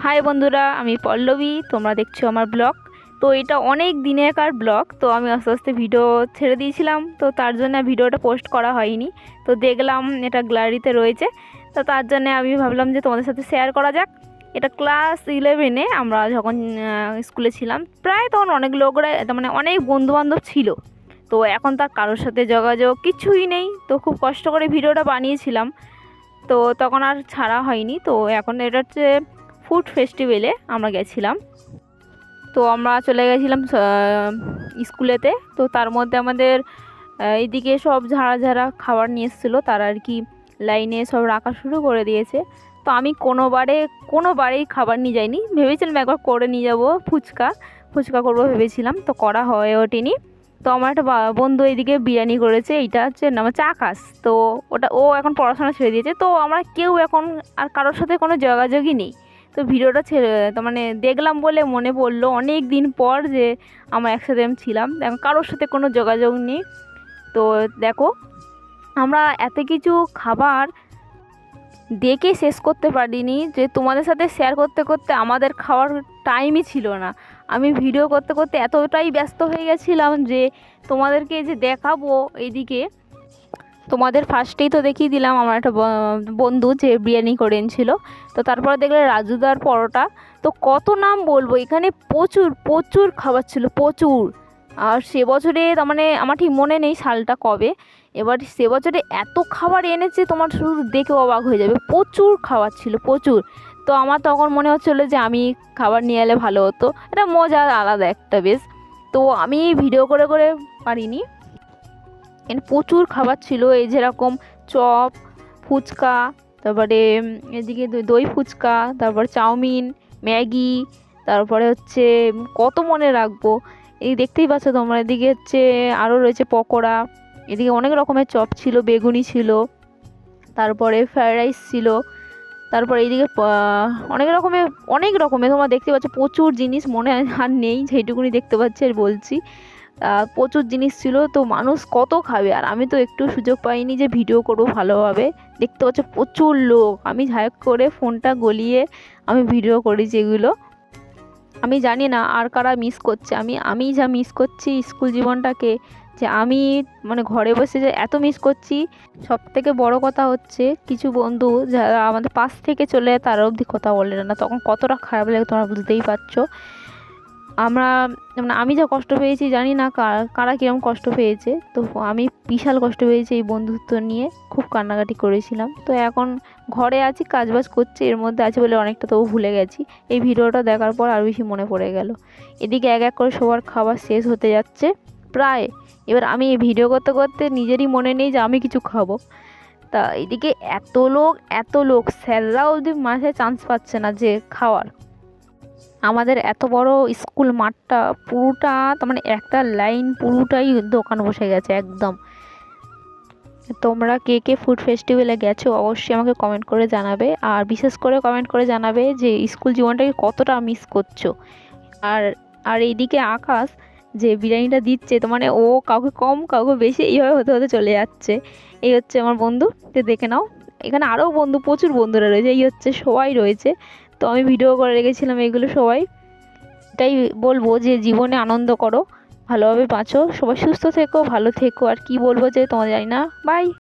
High বন্ধুরা, আমি পল্লবী। তোমরা দেখছো আমার ব্লগ। তো এটা অনেক দিনেরকার ব্লগ। তো আমি আস্তে আস্তে ভিডিও ছেড়ে দিয়েছিলাম, তো তার জন্য ভিডিওটা পোস্ট করা হয়নি। তো দেখলাম এটা গ্যালারিতে রয়েছে, তো তার জন্য আমি ভাবলাম যে তোমাদের সাথে শেয়ার করা যাক। এটা ক্লাস 11-এ আমরা যখন স্কুলে ছিলাম, প্রায় তখন অনেক লোকরা, তার মানে অনেক বন্ধুবান্ধব ছিল। তো এখন তার কারোর সাথে যোগাযোগ কিছুই নেই। তো খুব কষ্ট করে ভিডিওটা বানিয়েছিলাম, তো তখন আর ছাড়া হয়নি। তো এখন এটা হচ্ছে ফুড ফেস্টিভ্যালে আমরা গেছিলাম। তো আমরা চলে গেছিলাম স্কুলেতে। তো তার মধ্যে আমাদের এইদিকে সব যারা যারা খাবার নিয়ে এসেছিলো তারা আর কি লাইনে সব রাখা শুরু করে দিয়েছে। তো আমি কোনোবারেই খাবার নিয়ে যাইনি। ভেবেছিলাম একবার করে নিয়ে যাব, ফুচকা করবো ভেবেছিলাম, তো করা হয়ে ওঠেনি। তো আমার একটা বন্ধু এইদিকে বিরিয়ানি করেছে, এইটা হচ্ছে নাম হচ্ছে আকাশ। তো ও এখন পড়াশোনা ছেড়ে দিয়েছে। তো আমরা কেউ এখন আর কারোর সাথে কোনো যোগাযোগই নেই। তো ভিডিওটা তো মানে দেখলাম বলে মনে পড়লো অনেক দিন পর যে আমরা একসাথে ছিলাম, এখন কারোর সাথে কোনো যোগাযোগ নেই। তো দেখো, আমরা এত কিছু খাবার দেখে শেষ করতে পারিনি, যে তোমাদের সাথে শেয়ার করতে করতে আমাদের খাওয়ার টাইমই ছিল না। আমি ভিডিও করতে করতে এতটাই ব্যস্ত হয়ে গেছিলাম যে তোমাদেরকে যে দেখাবো এইদিকে। তোমাদের ফার্স্টেই তো দেখিয়ে দিলাম আমার একটা বন্ধু যে বিরিয়ানি করে এনেছিল। তো তারপরে দেখলে রাজুদার পরোটা। তো কত নাম বলবো, এখানে প্রচুর প্রচুর খাবার ছিল, প্রচুর। আর সে বছরে, তার মানে আমার ঠিক মনে নেই সালটা কবে, এবার সে বছরে এত খাবার এনেছে তোমার শুধু দেখে অবাক হয়ে যাবে। প্রচুর খাবার ছিল, প্রচুর। তো আমার তখন মনে হচ্ছিলো যে আমি খাবার নিয়ে এলে ভালো হতো, এটা মজা আলাদা একটা বেশ। তো আমি ভিডিও করে করে পারিনি। এখানে প্রচুর খাবার ছিল, এই যেরকম চপ, ফুচকা, তারপরে এদিকে দই ফুচকা, তারপর চাউমিন, ম্যাগি, তারপরে হচ্ছে কত মনে রাখবো। এই দেখতেই পাচ্ছ তোমরা, এদিকে হচ্ছে আরও রয়েছে পকোড়া, এদিকে অনেক রকমের চপ ছিল, বেগুনি ছিল, তারপরে ফ্রায়েড রাইস ছিল, তারপর এইদিকে অনেক রকমের তোমরা দেখতে পাচ্ছ। প্রচুর জিনিস মনে আর নেই, যেটুকুনি দেখতে পাচ্ছি আর বলছি। প্রচুর জিনিস ছিল। তো মানুষ কত খাবে, আর আমি তো একটু সুযোগ পাইনি যে ভিডিও করবো ভালোভাবে। দেখতে পাচ্ছ প্রচুর লোক, আমি ঝাঁক করে ফোনটা গলিয়ে আমি ভিডিও করেছি এগুলো। আমি জানি না আর কারা মিস করছে, আমি যা মিস করছি স্কুল জীবনটাকে, যে আমি মানে ঘরে বসে যে এত মিস করছি। সব থেকে বড় কথা হচ্ছে কিছু বন্ধু যারা আমাদের পাশ থেকে চলে যায় তারা অবধি কথা বলে না, তখন কতটা খারাপ লাগে তোমরা বুঝতেই পারছো। আমরা মানে আমি যা কষ্ট পেয়েছি জানি না কারা কীরকম কষ্ট পেয়েছে। তো আমি বিশাল কষ্ট পেয়েছি এই বন্ধুত্ব নিয়ে, খুব কান্নাকাটি করেছিলাম। তো এখন ঘরে আছি, কাজবাজ করছি, এর মধ্যে আছে বলে অনেকটা তবু ভুলে গেছি। এই ভিডিওটা দেখার পর আরও বেশি মনে পড়ে গেল। এদিকে এক এক করে সবার খাবার শেষ হতে যাচ্ছে প্রায়। এবার আমি এই ভিডিও করতে করতে নিজেরই মনে নেই যে আমি কিছু খাবো। তা এদিকে এত লোক স্যাররা অবধি মাঝে চান্স পাচ্ছে না যে খাওয়ার। আমাদের এত বড় স্কুল মাঠটা পুরোটা, তার মানে একটা লাইন পুরোটাই দোকান বসে গেছে একদম। তোমরা কে কে ফুড ফেস্টিভ্যালে গেছো অবশ্যই আমাকে কমেন্ট করে জানাবে, আর বিশেষ করে কমেন্ট করে জানাবে যে স্কুল জীবনটাকে কতটা মিস করছো। আর আর এইদিকে আকাশ যে বিরিয়ানিটা দিচ্ছে, তো মানে ও কাউকে কম কাউকে বেশি এইভাবে হতে হতে চলে যাচ্ছে। এই হচ্ছে আমার বন্ধু, তো দেখে নাও। এখানে আরও বন্ধু, প্রচুর বন্ধুরা রয়েছে, এই হচ্ছে সবাই রয়েছে। তো আমি ভিডিও করে রেখেছিলাম এগুলো সবাই। এটাই বলবো যে জীবনে আনন্দ করো, ভালোভাবে বাঁচো, সবাই সুস্থ থেকো, ভালো থেকো। আর কি বলবো যে তোমাদের জানি না। বাই।